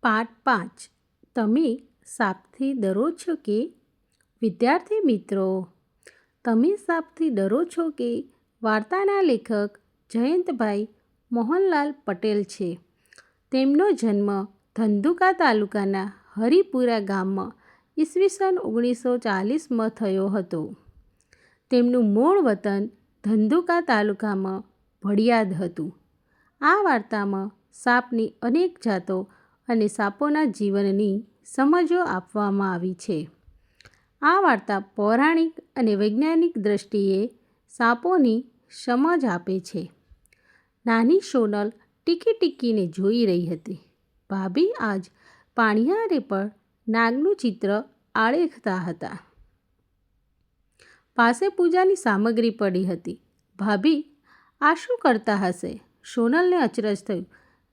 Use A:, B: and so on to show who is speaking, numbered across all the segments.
A: પાઠ 5 તમે સાપથી ડરો છો કે? વિદ્યાર્થી મિત્રો, તમે સાપથી ડરો છો કે વાર્તાના લેખક જયંતભાઈ મોહનલાલ પટેલ છે. તેમનો જન્મ ધંધુકા તાલુકાના હરિપુરા ગામમાં ઈસવીસન 1940માં થયો હતો. તેમનું મૂળ વતન ધંધુકા તાલુકામાં ભડિયાદ હતું. આ વાર્તામાં સાપની અનેક જાતો અને સાપોના જીવનની સમજો આપવામાં આવી છે. આ વાર્તા પૌરાણિક અને વૈજ્ઞાનિક દ્રષ્ટિએ સાપોની સમજ આપે છે. નાની સોનલ ટીકી ટીકીને જોઈ રહી હતી. ભાભી આજ પાણિયારે પર નાગનું ચિત્ર આળેખતા હતા. પાસે પૂજાની સામગ્રી પડી હતી. ભાભી આ શું કરતા હશે? સોનલને અચરજ થયું.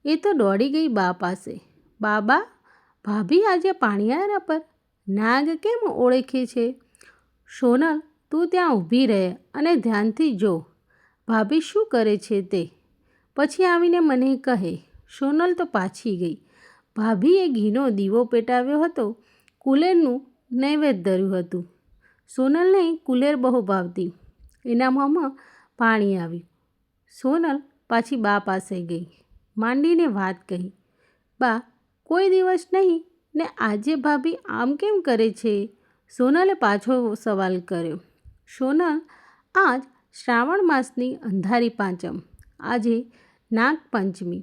A: એ તો દોડી ગઈ બા પાસે. બાબા, ભાભી આજે પાણિયારા પર નાગ કેમ ઓળખે છે? સોનલ, તું ત્યાં ઊભી રહે અને ધ્યાનથી જો ભાભી શું કરે છે તે. પછી આવીને મને કહે. સોનલ તો પાછી ગઈ. ભાભીએ ઘીનો દીવો પેટાવ્યો હતો. કુલેરનું નૈવેદ્ય ધર્યું હતું. સોનલને કુલેર બહુ ભાવતી. એના મોંમાં પાણી આવ્યું. સોનલ પાછી બા પાસે ગઈ. માંડીને વાત કહી. બા, કોઈ દિવસ નહીં ને આજે ભાભી આમ કેમ કરે છે? સોનલે પાછો સવાલ કર્યો. સોનલ, આજ શ્રાવણ માસની અંધારી પાંચમ. આજે નાગપંચમી.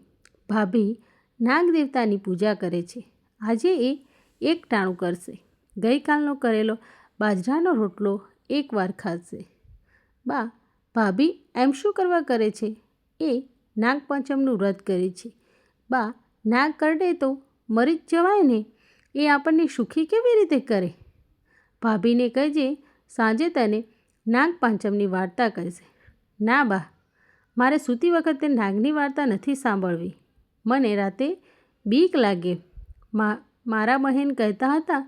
A: ભાભી નાગદેવતાની પૂજા કરે છે. આજે એ એકટાણું કરશે. ગઈકાલનો કરેલો બાજરાનો રોટલો એકવાર ખાશે. બા, ભાભી એમ શું કરવા કરે છે? એ નાગપંચમનું વ્રત કરે છે. બા, નાગ કરડે તો મરી જ જવાય ને, એ આપણને સુખી કેવી રીતે કરે? ભાભીને કહેજે સાંજે તને નાગપાંચમની વાર્તા કહેશે. ના બા, મારે સૂતી વખતે નાગની વાર્તા નથી સાંભળવી. મને રાતે બીક લાગે. મારા બહેન કહેતા હતા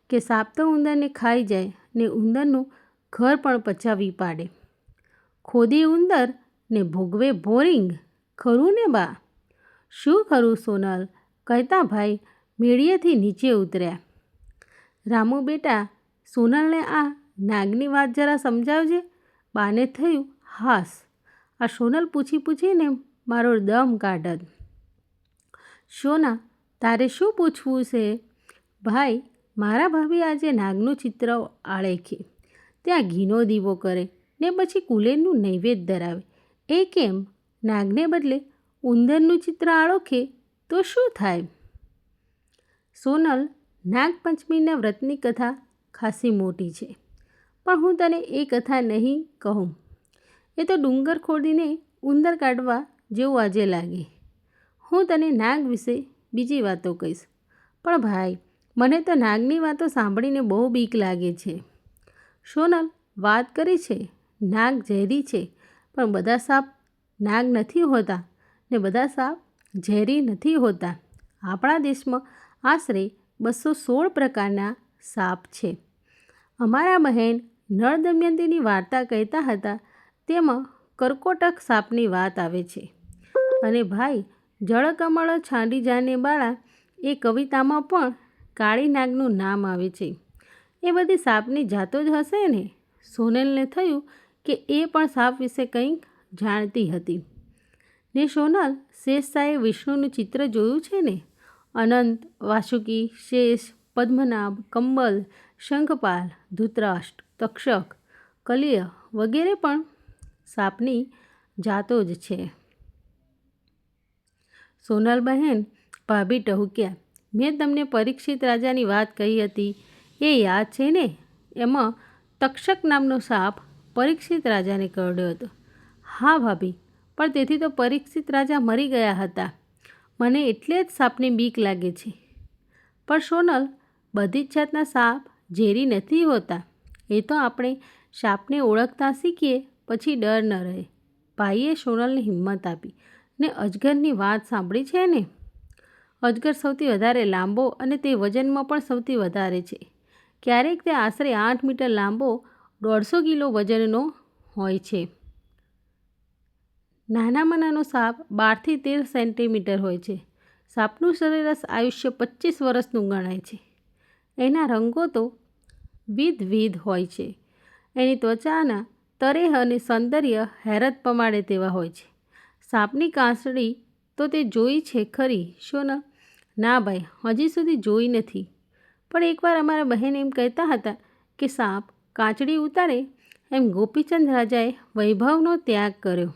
A: કે સાપ તો ઉંદરને ખાઈ જાય ને ઉંદરનું ઘર પણ પચાવી પાડે. ખોદી ઉંદર ને ભોગવે ભોરિંગ. ખરું ને બા? શું ખરું સોનલ? કહેતા ભાઈ મેળીએથી નીચે ઉતર્યા. રામુ બેટા, સોનલને આ નાગની વાત જરા સમજાવજે. બાને થયું હાસ, આ સોનલ પૂછીને મારો દમ કાઢત. સોના, તારે શું પૂછવું છે? ભાઈ, મારા ભાભી આજે નાગનું ચિત્ર આળેખે, ત્યાં ઘીનો દીવો કરે ને પછી કુલેરનું નૈવેદ્ય ધરાવે. એ કેમ? નાગને બદલે ઉંદરનું ચિત્ર આળોખે તો શું થાય? સોનલ, નાગપંચમીના વ્રતની કથા ખાસી મોટી છે, પણ હું તને એ કથા નહીં કહું. એ તો ડુંગર ખોદીને ઉંદર કાઢવા જેવું આજે લાગે. હું તને નાગ વિશે બીજી વાતો કહીશ. પણ ભાઈ, મને તો નાગની વાતો સાંભળીને બહુ બીક લાગે છે. સોનલ, વાત કરી છે નાગ ઝેરી છે, પણ બધા સાપ નાગ નથી હોતા ને બધા સાપ ઝેરી નથી હોતા. આપણા દેશમાં આશરે 216 પ્રકારના સાપ છે. અમારા બહેન નળ દમયંતીની વાર્તા કહેતા હતા, તેમાં કરકોટક સાપની વાત આવે છે. અને ભાઈ, જળકમળ છાંડી જાને બાળા, એ કવિતામાં પણ કાળી નાગનું નામ આવે છે. એ બધી સાપની જાતો જ હશે ને? સોનલને થયું કે એ પણ સાપ વિશે કંઈક જાણતી હતી. ને સોનલ, શેષશાહે વિષ્ણુનું ચિત્ર જોયું છે ને? અનંત, વાસુકી, શેષ, પદ્મનાભ, કંબલ, શંખપાલ, ધૃતરાષ્ટ્ર, તક્ષક, કલિય વગેરે પણ સાપની જાતો જ છે. સોનલ બહેન, ભાભી ટહુક્યા. મેં તમને પરીક્ષિત રાજાની વાત કહી હતી, એ યાદ છે ને? એમાં તક્ષક નામનો સાપ પરીક્ષિત રાજાને કરડ્યો હતો. હા ભાભી, પણ તેથી તો પરીક્ષિત રાજા મરી ગયા હતા. મને એટલે જ સાપની બીક લાગે છે. પણ સોનલ, બધી જ જાતના સાપ ઝેરી નથી હોતા. એ તો આપણે સાપને ઓળખતા શીખીએ પછી ડર ન રહે. ભાઈએ સોનલને હિંમત આપી. ને અજગરની વાત સાંભળી છે ને? અજગર સૌથી વધારે લાંબો અને તે વજનમાં પણ સૌથી વધારે છે. ક્યારેક તે આશરે 8 મીટર લાંબો, 150 કિલો વજનનો હોય છે. નાનામાં નાનો સાપ 12 થી 13 સેન્ટીમીટર હોય છે. સાપનું સરેરાશ આયુષ્ય 25 વર્ષનું ગણાય છે. એના રંગો તો વિધવિધ હોય છે. એની ત્વચાના તરેહ અને સૌંદર્ય હેરત પમાડે તેવા હોય છે. સાપની કાંસળી તો તે જોઈ છે ખરી સોનલ? ના ભાઈ, હજી સુધી જોઈ નથી. પણ એકવાર અમારા બહેન એમ કહેતા હતા કે સાપ કાંચડી ઉતારે એમ ગોપીચંદ રાજાએ વૈભવનો ત્યાગ કર્યો.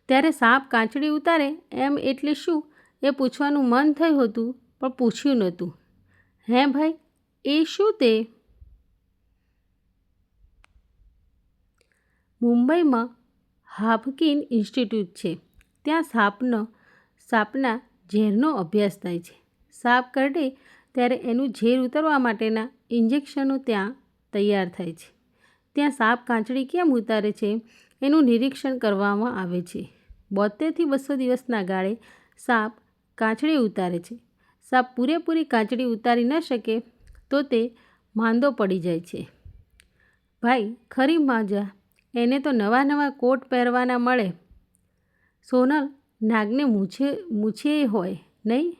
A: ત્યારે સાપ કાંચડી ઉતારે એમ એટલે શું એ પૂછવાનું મન થયું હતું, પણ પૂછ્યું નહોતું. હે ભાઈ, એ શું તે? મુંબઈમાં હાફકિન ઇન્સ્ટિટ્યૂટ છે. ત્યાં સાપના ઝેરનો અભ્યાસ થાય છે. સાપ કરડે ત્યારે એનું ઝેર ઉતરવા માટેના ઇન્જેક્શનો ત્યાં તૈયાર થાય છે. ત્યાં સાપ કાંચડી કેમ ઉતારે છે એનું નિરીક્ષણ કરવામાં આવે છે. 72થી 200 દિવસના ગાળે સાપ કાંચડી ઉતારે છે. સાપ પૂરેપૂરી કાંચડી ઉતારી ન શકે તો તે માંદો પડી જાય છે. ભાઈ, ખરી મજા. એને તો નવા કોટ પહેરવાના મળે. સોનલ, નાગને મૂછે હોય નહીં?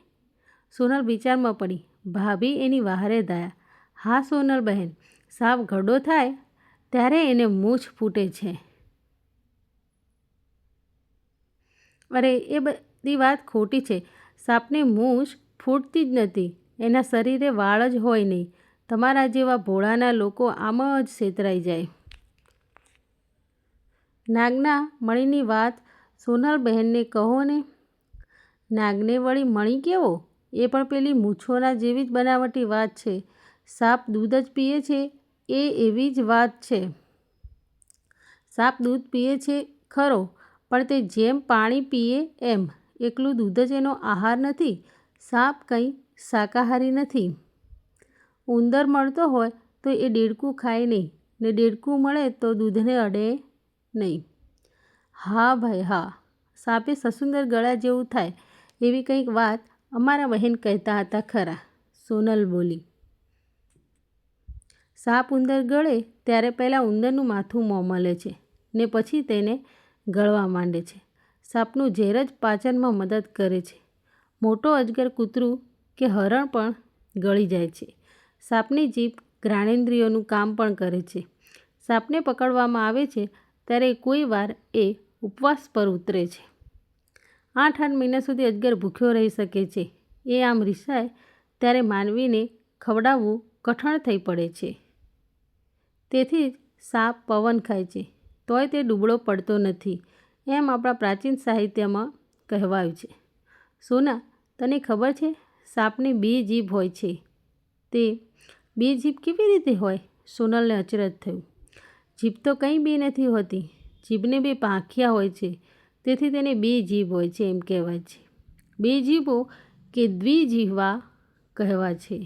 A: સોનલ વિચારમાં પડી. ભાભી એની વહારે ધાયા. હા સોનલ બહેન, સાપ ઘરડો થાય ત્યારે એને મૂછ ફૂટે છે. અરે, એ બધી વાત ખોટી છે. સાપને મૂછ ફૂટતી જ નથી. એના શરીરે વાળ જ હોય નહીં. તમારા જેવા ભોળાના લોકો આમ જ છેતરાઈ જાય. નાગના મણીની વાત સોનલ બહેનને કહો ને. નાગને વળી મણી કેવો? એ પણ પેલી મૂછોના જેવી જ બનાવટી વાત છે. સાપ દૂધ જ પીએ છે એ એવી જ વાત છે. સાપ દૂધ પીએ છે ખરો, પણ તે જેમ પાણી પીએ એમ. એકલું દૂધ જ એનો આહાર નથી. સાપ કંઈ શાકાહારી નથી. ઉંદર મળતો હોય તો એ દેડકું ખાય નહીં, ને દેડકું મળે તો દૂધને અડે નહીં. હા ભાઈ હા, સાપે સસુંદર ગળા જેવું થાય એવી કંઈક વાત અમારા બહેન કહેતા હતા ખરા, સોનલ બોલી. સાપ ઉંદર ગળે ત્યારે પહેલાં ઉંદરનું માથું મોં મળે છે ને પછી તેને ગળવા માંડે છે. સાપનું ઝેર જ પાચનમાં મદદ કરે છે. મોટો અજગર, કૂતરું કે હરણ પણ ગળી જાય છે. સાપની જીભ ઘ્રાણેન્દ્રિયોનું કામ પણ કરે છે. સાપને પકડવામાં આવે છે ત્યારે કોઈ વાર એ ઉપવાસ પર ઉતરે છે. 8 મહિના સુધી અજગર ભૂખ્યો રહી શકે છે. એ આમ રિસાય ત્યારે માનવીને ખવડાવવું કઠણ થઈ પડે છે. તેથી જ સાપ પવન ખાય છે તોય તે દુબળો પડતો નથી, એમ આપણા પ્રાચીન સાહિત્યમાં કહેવાયું છે. સોના, તને ખબર છે સાપની 2 જીભ હોય છે? તે 2 જીભ કેવી રીતે હોય? સોનલને અચરજ થયું. જીભ તો કંઈ 2 નથી હોતી. જીભને 2 પાંખિયા હોય છે, તેથી તેને 2 જીભ હોય છે એમ કહેવાય છે. 2 જીભો કે દ્વિજીહવા કહેવાય છે.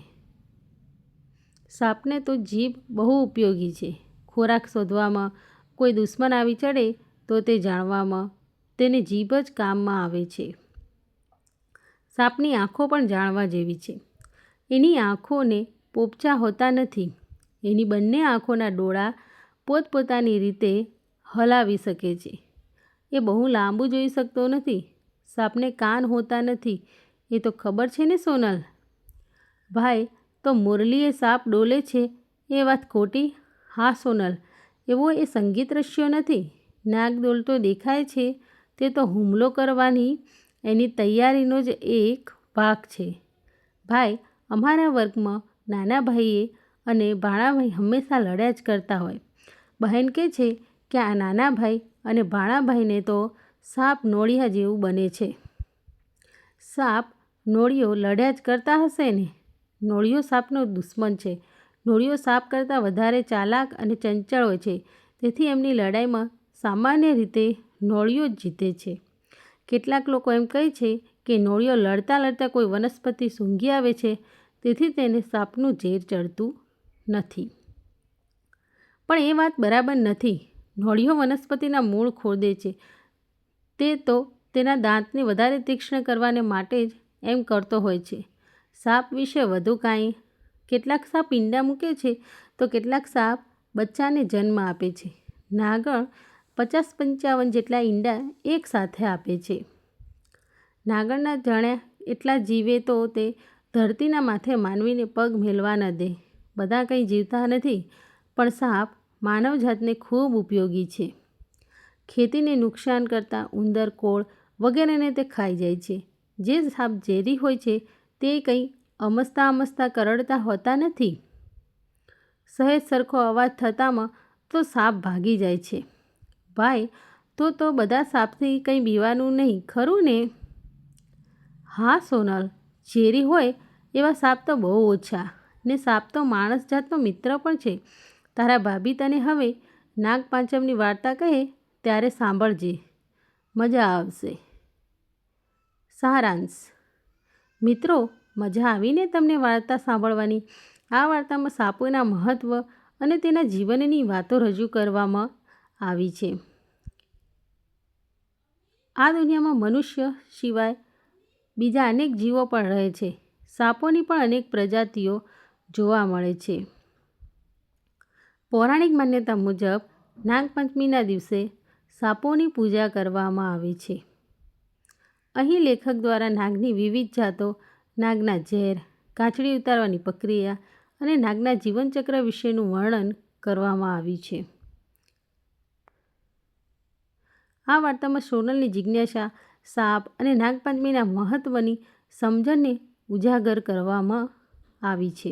A: સાપને તો જીભ બહુ ઉપયોગી છે. ખોરાક શોધવામાં, કોઈ દુશ્મન આવી ચડે તો તે જાણવામાં તેને જીભ જ કામમાં આવે છે. સાપની આંખો પણ જાણવા જેવી છે. એની આંખોને પોપચા હોતા નથી. એની બંને આંખોના ડોળા પોતપોતાની રીતે હલાવી શકે છે. એ બહુ લાંબુ જોઈ શકતો નથી. સાપને કાન હોતા નથી. એ તો ખબર છે ને સોનલ? ભાઈ, તો મુરલીએ સાપ ડોલે છે એ વાત ખોટી? હા સોનલ, એવો એ સંગીત રચ્યો નથી. નાગ ડોલતો દેખાય છે તે તો હુમલો કરવાની એની તૈયારીનો જ એક ભાગ છે. ભાઈ, અમારા વર્ગમાં નાના ભાઈએ અને ભાણાભાઈ હંમેશા લડ્યા જ કરતા હોય. બહેન કહે છે કે આ નાના ભાઈ અને ભાણાભાઈને તો સાપ નોળિયા જેવું બને છે. સાપ નોળિયો લડ્યા જ કરતા હશે ને? નોળિયો સાપનો દુશ્મન છે. નોળિયો સાપ કરતાં વધારે ચાલાક અને ચંચળ હોય છે. તેથી એમની લડાઈમાં સામાન્ય રીતે નોળિયો જ જીતે છે. કેટલાક લોકો એમ કહે છે કે નોળિયો લડતા લડતા કોઈ વનસ્પતિ સૂંઘી આવે છે, તેથી તેને સાપનું ઝેર ચડતું નથી. પણ એ વાત બરાબર નથી. નોળિયો વનસ્પતિના મૂળ ખોદે છે. તે તો તેના દાંતને વધારે તીક્ષ્ણ કરવાને માટે જ એમ કરતો હોય છે. સાપ વિશે વધુ કાંઈ? કેટલાક સાપ ઈંડા મૂકે છે તો કેટલાક સાપ બચ્ચાને જન્મ આપે છે. નાગણ 50-55 જેટલા ઈંડા એક સાથે આપે છે. નાગણના જાણ્યા એટલા જીવે તો તે ધરતીના માથે માનવીને પગ મેલવા ન દે. બધા કંઈ જીવતા નથી, પણ સાપ માનવજાતને ખૂબ ઉપયોગી છે. ખેતીને નુકસાન કરતા ઉંદર, કોળ વગેરેને તે ખાઈ જાય છે. જે સાપ ઝેરી હોય છે તે કંઈ અમસ્તા કરડતા હોતા નથી. સહેજ સરખો અવાજ થતામાં તો સાપ ભાગી જાય છે. ભાઈ, તો બધા સાપથી કંઈ બીવાનું નહીં, ખરું ને? હા સોનલ, ઝેરી હોય એવા સાપ તો બહુ ઓછા, ને સાપ તો માણસ જાતનો મિત્ર પણ છે. તારા ભાભી તને હવે નાગપાંચમની વાર્તા કહે ત્યારે સાંભળજે, મજા આવશે. સારાંશ. મિત્રો, મજા આવીને તમને વાર્તા સાંભળવાની? આ વાર્તામાં સાપોના મહત્ત્વ અને તેના જીવનની વાતો રજૂ કરવામાં આવી છે. આ દુનિયામાં મનુષ્ય સિવાય બીજા અનેક જીવો પણ રહે છે. સાપોની પણ અનેક પ્રજાતિઓ જોવા મળે છે. પૌરાણિક માન્યતા મુજબ નાગપંચમીના દિવસે સાપોની પૂજા કરવામાં આવે છે. અહીં લેખક દ્વારા નાગની વિવિધ જાતો, નાગના ઝેર, કાંચળી ઉતારવાની પ્રક્રિયા અને નાગના જીવનચક્ર વિશેનું વર્ણન કરવામાં આવ્યું છે. આ વાર્તામાં સોનલની જિજ્ઞાસા, સાપ અને નાગપંચમીના મહત્ત્વની સમજણને ઉજાગર કરવામાં આવી છે.